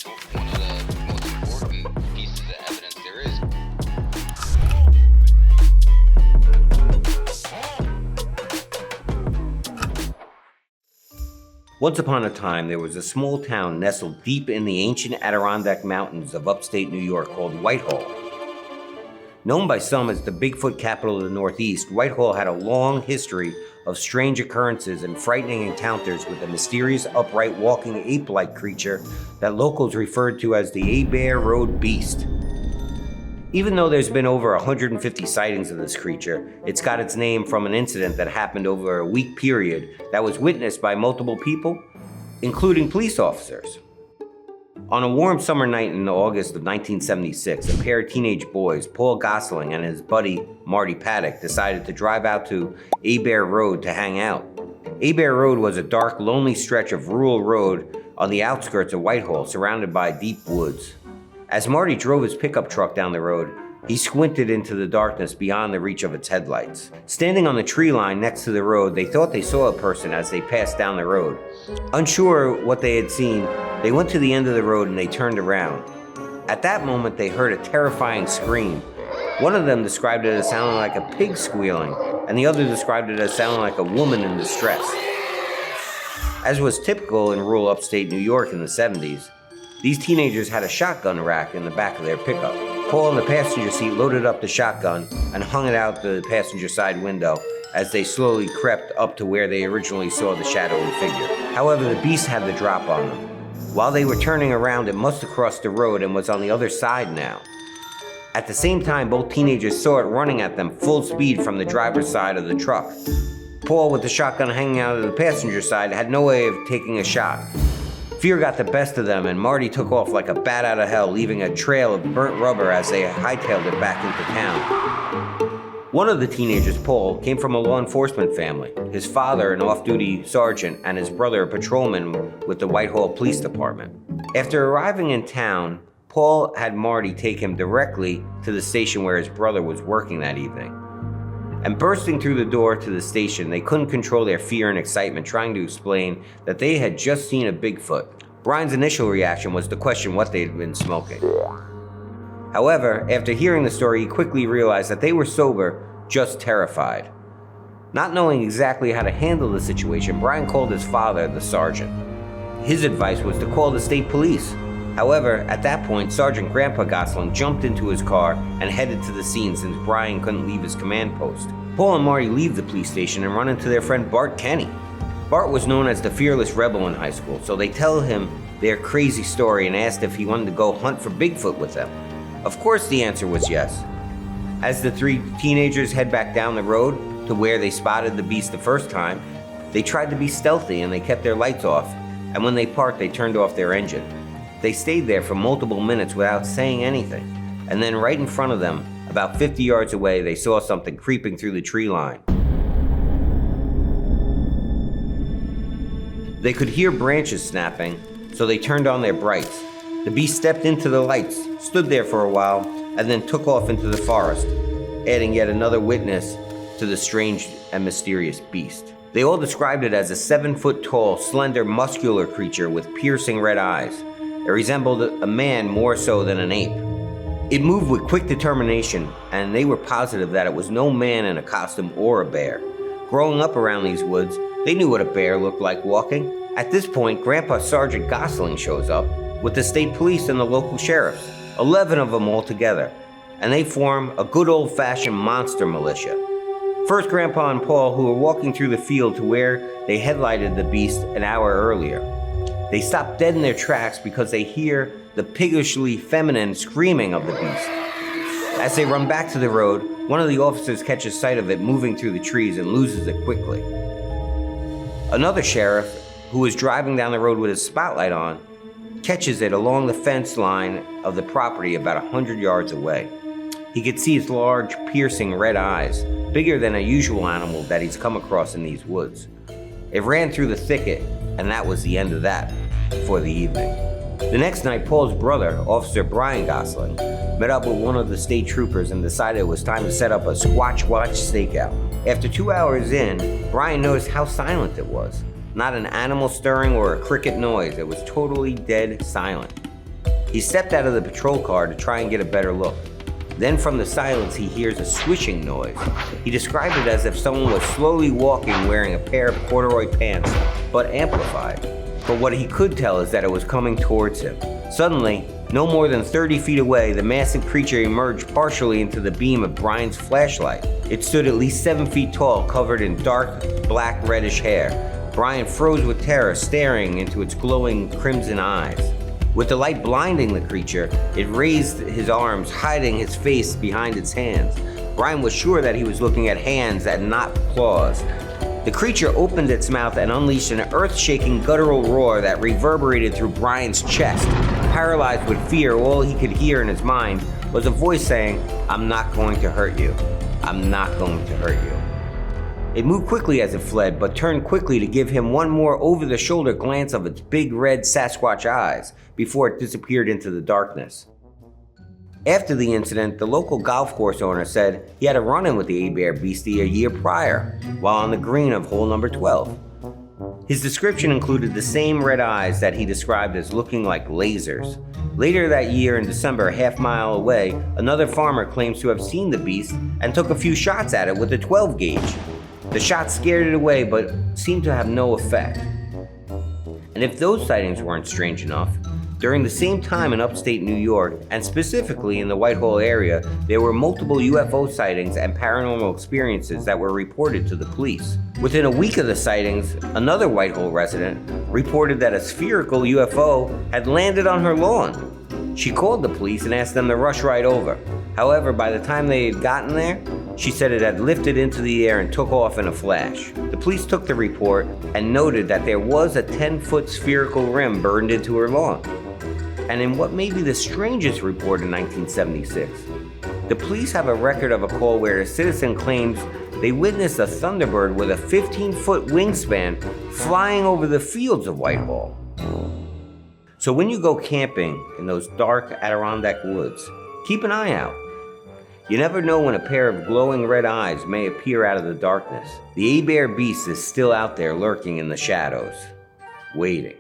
one of the most important pieces of evidence there is. Once upon a time, there was a small town nestled deep in the ancient Adirondack Mountains of upstate New York called Whitehall. Known by some as the Bigfoot capital of the Northeast, Whitehall had a long history of strange occurrences and frightening encounters with a mysterious upright walking ape-like creature that locals referred to as the Abair Road Beast. Even though there's been over 150 sightings of this creature, it's got its name from an incident that happened over a week period that was witnessed by multiple people, including police officers. On a warm summer night in August of 1976, a pair of teenage boys, Paul Gosling and his buddy Marty Paddock, decided to drive out to Abair Road to hang out. Abair Road was a dark, lonely stretch of rural road on the outskirts of Whitehall, surrounded by deep woods. As Marty drove his pickup truck down the road, he squinted into the darkness beyond the reach of its headlights. Standing on the tree line next to the road, they thought they saw a person as they passed down the road. Unsure what they had seen, they went to the end of the road and they turned around. At that moment, they heard a terrifying scream. One of them described it as sounding like a pig squealing, and the other described it as sounding like a woman in distress. As was typical in rural upstate New York in the 70s, these teenagers had a shotgun rack in the back of their pickup. Paul in the passenger seat loaded up the shotgun and hung it out the passenger side window as they slowly crept up to where they originally saw the shadowy figure. However, the beast had the drop on them. While they were turning around, it must have crossed the road and was on the other side now. At the same time, both teenagers saw it running at them full speed from the driver's side of the truck. Paul, with the shotgun hanging out of the passenger side, had no way of taking a shot. Fear got the best of them, and Marty took off like a bat out of hell, leaving a trail of burnt rubber as they hightailed it back into town. One of the teenagers, Paul, came from a law enforcement family. His father, an off-duty sergeant, and his brother, a patrolman with the Whitehall Police Department. After arriving in town, Paul had Marty take him directly to the station where his brother was working that evening. And bursting through the door to the station, they couldn't control their fear and excitement, trying to explain that they had just seen a Bigfoot. Brian's initial reaction was to question what they'd been smoking. However, after hearing the story, he quickly realized that they were sober, just terrified. Not knowing exactly how to handle the situation, Brian called his father, the sergeant. His advice was to call the state police. However, at that point, Sergeant Grandpa Gosling jumped into his car and headed to the scene since Brian couldn't leave his command post. Paul and Marty leave the police station and run into their friend Bart Kenny. Bart was known as the fearless rebel in high school, so they tell him their crazy story and asked if he wanted to go hunt for Bigfoot with them. Of course, the answer was yes. As the three teenagers head back down the road to where they spotted the beast the first time, they tried to be stealthy and they kept their lights off, and when they parked, they turned off their engine. They stayed there for multiple minutes without saying anything, and then right in front of them, about 50 yards away, they saw something creeping through the tree line. They could hear branches snapping, so they turned on their brights. The beast stepped into the lights, stood there for a while, and then took off into the forest, adding yet another witness to the strange and mysterious beast. They all described it as a 7-foot-tall, slender, muscular creature with piercing red eyes. It resembled a man more so than an ape. It moved with quick determination, and they were positive that it was no man in a costume or a bear. Growing up around these woods, they knew what a bear looked like walking. At this point, Grandpa Sergeant Gosling shows up with the state police and the local sheriffs, 11 of them all together, and they form a good old-fashioned monster militia. First, Grandpa and Paul, who were walking through the field to where they headlighted the beast an hour earlier. They stop dead in their tracks because they hear the piggishly feminine screaming of the beast. As they run back to the road, one of the officers catches sight of it moving through the trees and loses it quickly. Another sheriff, who was driving down the road with his spotlight on, catches it along the fence line of the property about 100 yards away. He could see its large, piercing red eyes, bigger than a usual animal that he's come across in these woods. It ran through the thicket, and that was the end of that for the evening. The next night, Paul's brother, Officer Brian Gosling, met up with one of the state troopers and decided it was time to set up a Squatch Watch stakeout. After 2 hours in, Brian noticed how silent it was. Not an animal stirring or a cricket noise. It was totally dead silent. He stepped out of the patrol car to try and get a better look. Then from the silence, he hears a swishing noise. He described it as if someone was slowly walking wearing a pair of corduroy pants, but amplified. But what he could tell is that it was coming towards him. Suddenly, no more than 30 feet away, the massive creature emerged partially into the beam of Brian's flashlight. It stood at least 7 feet tall, covered in dark, black, reddish hair. Brian froze with terror, staring into its glowing crimson eyes. With the light blinding the creature, it raised his arms, hiding his face behind its hands. Brian was sure that he was looking at hands and not claws. The creature opened its mouth and unleashed an earth-shaking guttural roar that reverberated through Brian's chest. Paralyzed with fear, all he could hear in his mind was a voice saying, "I'm not going to hurt you. I'm not going to hurt you." It moved quickly as it fled, but turned quickly to give him one more over-the-shoulder glance of its big red Sasquatch eyes before it disappeared into the darkness. After the incident, the local golf course owner said he had a run-in with the Abair beastie a year prior, while on the green of hole number 12. His description included the same red eyes that he described as looking like lasers. Later that year, in December, a half-mile away, another farmer claims to have seen the beast and took a few shots at it with a 12 gauge. The shot scared it away, but seemed to have no effect. And if those sightings weren't strange enough, during the same time in upstate New York, and specifically in the Whitehall area, there were multiple UFO sightings and paranormal experiences that were reported to the police. Within a week of the sightings, another Whitehall resident reported that a spherical UFO had landed on her lawn. She called the police and asked them to rush right over. However, by the time they had gotten there, she said it had lifted into the air and took off in a flash. The police took the report and noted that there was a 10-foot spherical rim burned into her lawn. And in what may be the strangest report in 1976, the police have a record of a call where a citizen claims they witnessed a Thunderbird with a 15-foot wingspan flying over the fields of Whitehall. So when you go camping in those dark Adirondack woods, keep an eye out. You never know when a pair of glowing red eyes may appear out of the darkness. The Abair beast is still out there lurking in the shadows, waiting.